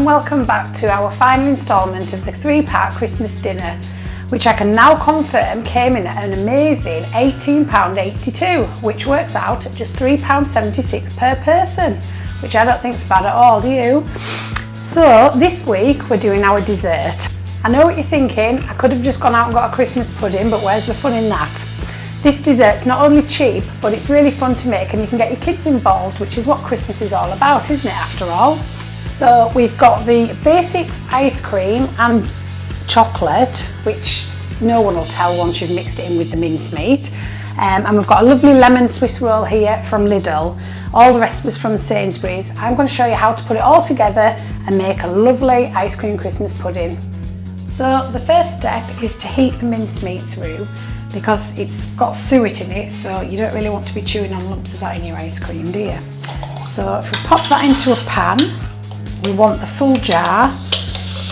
and welcome back to our final instalment of the 3-part Christmas dinner, which I can now confirm came in at an amazing £18.82, which works out at just £3.76 per person, which I don't think is bad at all, do you? So this week we're doing our dessert. I know what you're thinking, I could have just gone out and got a Christmas pudding, but where's the fun in that? This dessert's not only cheap, but it's really fun to make and you can get your kids involved, which is what Christmas is all about, isn't it, after all? So we've got the basics ice cream and chocolate, which no one will tell once you've mixed it in with the mincemeat. And we've got a lovely lemon Swiss roll here from Lidl. All the rest was from Sainsbury's. I'm going to show you how to put it all together and make a lovely ice cream Christmas pudding. So the first step is to heat the mincemeat through, because it's got suet in it, so you don't really want to be chewing on lumps of that in your ice cream, do you? So if we pop that into a pan, we want the full jar.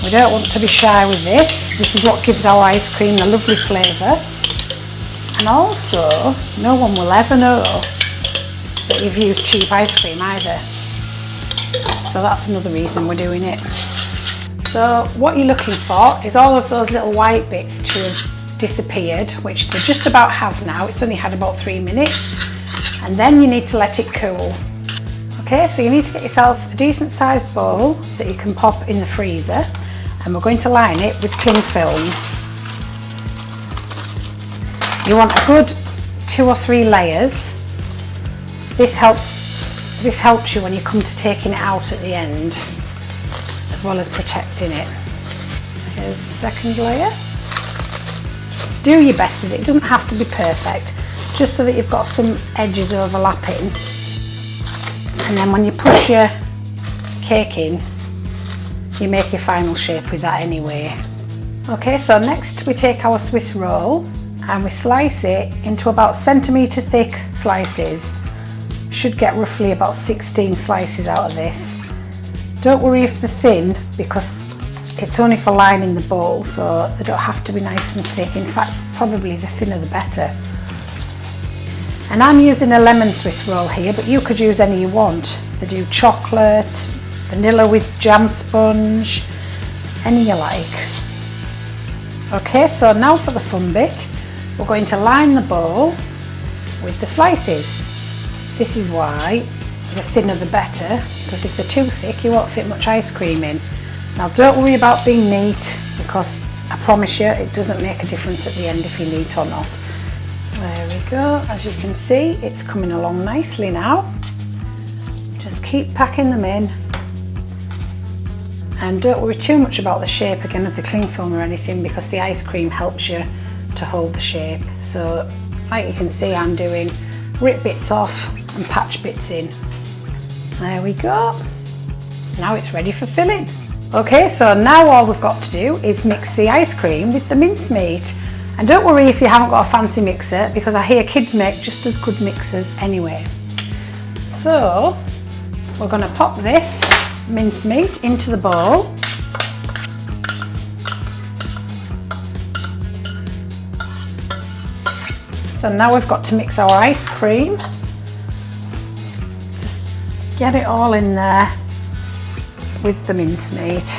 We don't want to be shy with this. This is what gives our ice cream a lovely flavour. And also, no one will ever know that you've used cheap ice cream either. So that's another reason we're doing it. So what you're looking for is all of those little white bits to have disappeared, which they just about have now. It's only had about 3 minutes, and then you need to let it cool. Okay, so you need to get yourself a decent sized bowl that you can pop in the freezer, and we're going to line it with cling film. You want a good 2 or 3 layers. This helps you when you come to taking it out at the end, as well as protecting it. Here's the second layer. Do your best with it. It doesn't have to be perfect, just so that you've got some edges overlapping. And then when you push your cake in, you make your final shape with that anyway. Okay, so next we take our Swiss roll and we slice it into about centimetre thick slices. Should get roughly about 16 slices out of this. Don't worry if they're thin, because it's only for lining the bowl, so they don't have to be nice and thick. In fact, probably the thinner the better. And I'm using a lemon Swiss roll here, but you could use any you want. They do chocolate, vanilla with jam sponge, any you like. Okay, so now for the fun bit. We're going to line the bowl with the slices. This is why the thinner the better, because if they're too thick you won't fit much ice cream in. Now don't worry about being neat, because I promise you it doesn't make a difference at the end if you're neat or not. There we go, as you can see it's coming along nicely now. Just keep packing them in, and don't worry too much about the shape again of the cling film or anything, because the ice cream helps you to hold the shape. So like you can see, I'm doing rip bits off and patch bits in. There we go. Now it's ready for filling. Okay, so now all we've got to do is mix the ice cream with the mincemeat. And don't worry if you haven't got a fancy mixer, because I hear kids make just as good mixers anyway. So we're going to pop this mincemeat into the bowl. So now we've got to mix our ice cream. Just get it all in there with the mincemeat.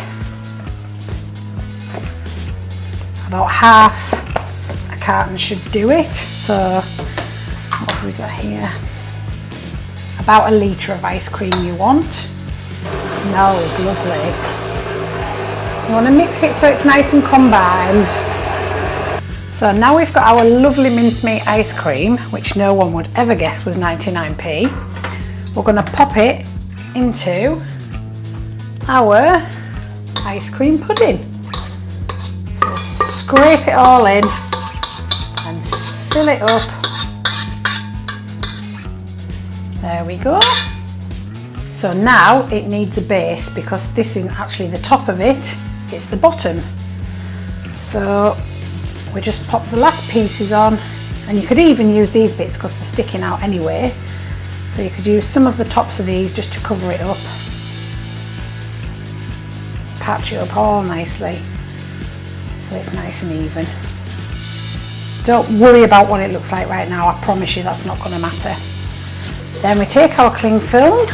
About half a carton should do it. So what have we got here? About 1 litre of ice cream you want. It smells lovely. You want to mix it so it's nice and combined. So now we've got our lovely mincemeat ice cream, which no one would ever guess was 99p. We're going to pop it into our ice cream pudding. So scrape it all in and fill it up. There we go. So now it needs a base, because this isn't actually the top of it, it's the bottom. So we just pop the last pieces on, and you could even use these bits because they're sticking out anyway. So you could use some of the tops of these just to cover it up. Patch it up all nicely so it's nice and even. Don't worry about what it looks like right now, I promise you that's not going to matter. Then we take our cling film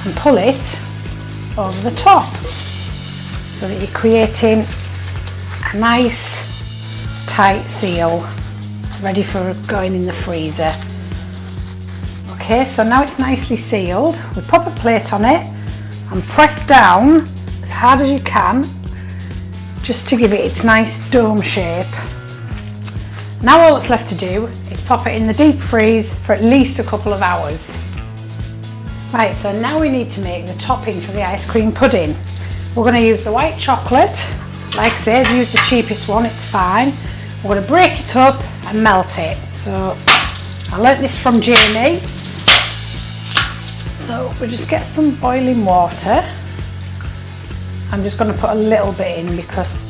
and pull it over the top, so that you're creating a nice tight seal ready for going in the freezer. Okay, so now it's nicely sealed. We pop a plate on it and press down as hard as you can, just to give it its nice dome shape. Now all that's left to do is pop it in the deep freeze for at least a couple of hours. Right, so now we need to make the topping for the ice cream pudding. We're going to use the white chocolate. Like I said, use the cheapest one, it's fine. We're going to break it up and melt it. So I learnt this from Jamie. So we just get some boiling water. I'm just going to put a little bit in because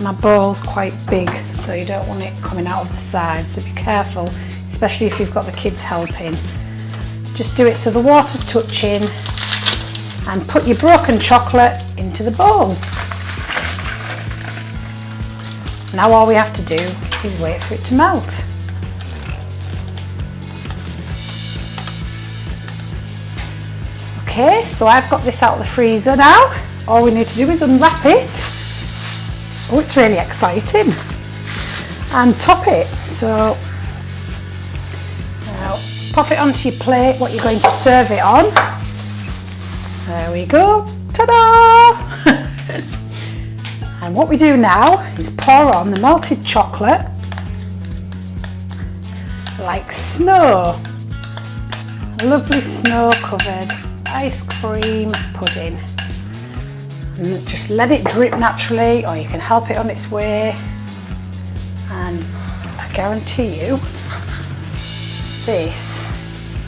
my bowl's quite big, so you don't want it coming out of the side, so be careful, especially if you've got the kids helping. Just do it so the water's touching, and put your broken chocolate into the bowl. Now all we have to do is wait for it to melt. Okay, so I've got this out of the freezer now. All we need to do is unwrap it. Oh, it's really exciting. And top it. So now pop it onto your plate, what you're going to serve it on. There we go. Ta-da! And what we do now is pour on the melted chocolate like snow. A lovely snow covered ice cream pudding. And just let it drip naturally, or you can help it on its way, and I guarantee you this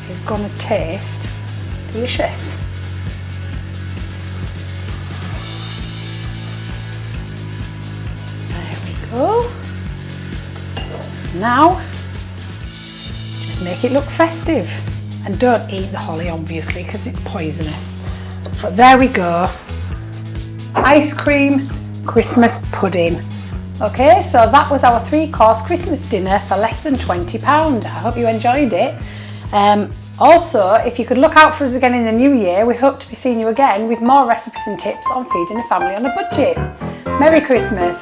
is going to taste delicious. There we go. Now just make it look festive, and don't eat the holly obviously because it's poisonous, but there we go. Ice cream Christmas pudding. Okay, so that was our 3-course Christmas dinner for less than £20. I hope you enjoyed it. Also, if you could look out for us again in the new year, we hope to be seeing you again with more recipes and tips on feeding a family on a budget. Merry Christmas.